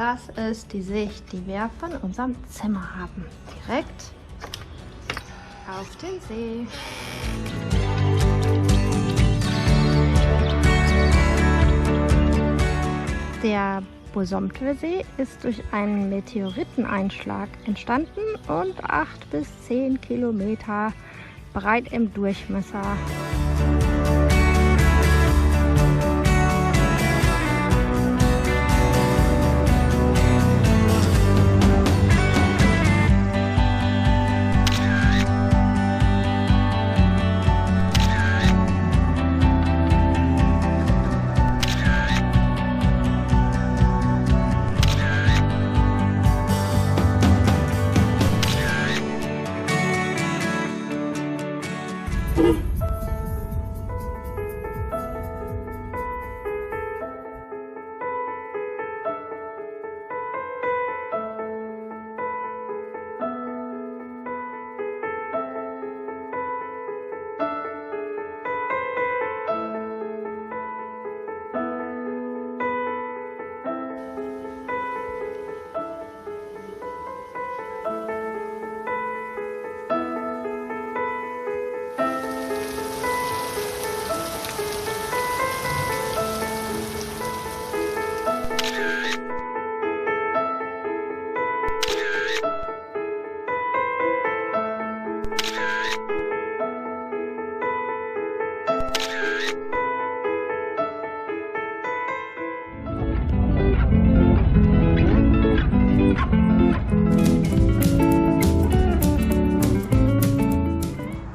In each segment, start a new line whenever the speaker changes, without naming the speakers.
Das ist die Sicht, die wir von unserem Zimmer haben. Direkt auf den See. Der Bosomtwer-See ist durch einen Meteoriteneinschlag entstanden und 8 bis 10 Kilometer breit im Durchmesser.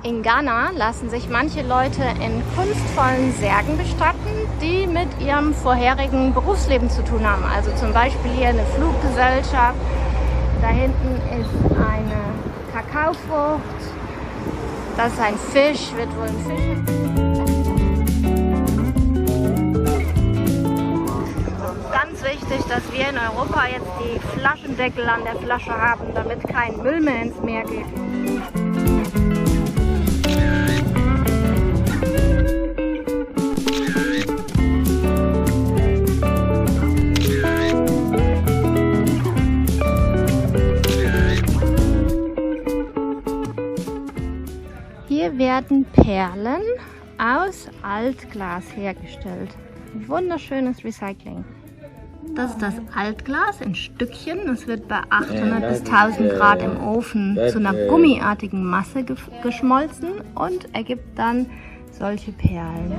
In Ghana lassen sich manche Leute in kunstvollen Särgen bestatten, die mit ihrem vorherigen Berufsleben zu tun haben. Also zum Beispiel hier eine Fluggesellschaft. Da hinten ist eine Kakaofrucht. Das ist ein Fisch, wird wohl ein Fisch. Ganz wichtig, dass wir in Europa jetzt die Flaschendeckel an der Flasche haben, damit kein Müll mehr ins Meer geht. Hier werden Perlen aus Altglas hergestellt. Wunderschönes Recycling. Das ist das Altglas in Stückchen. Es wird bei 800 bis 1000 Grad im Ofen zu einer gummiartigen Masse geschmolzen und ergibt dann solche Perlen.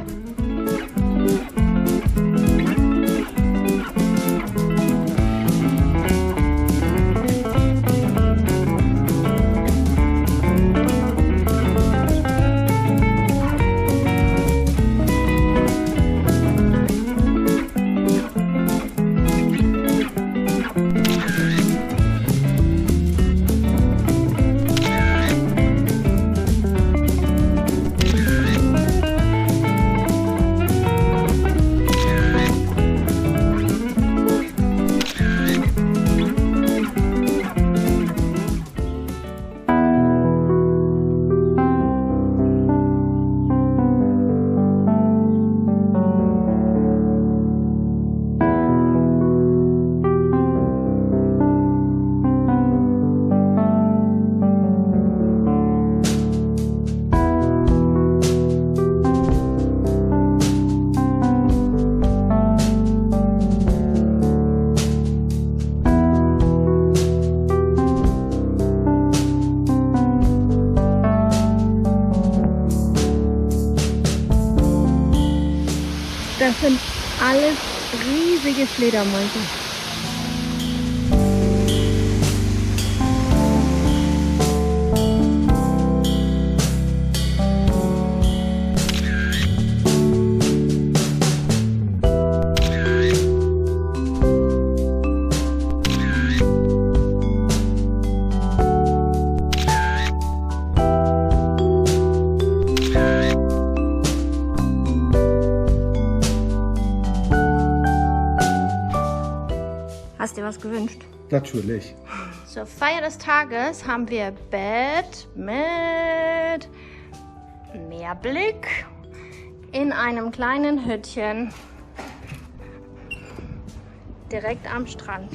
Das sind alles riesige Fledermäuse. Hast du dir was gewünscht?
Natürlich.
Zur Feier des Tages haben wir Bett mit Meerblick in einem kleinen Hüttchen direkt am Strand.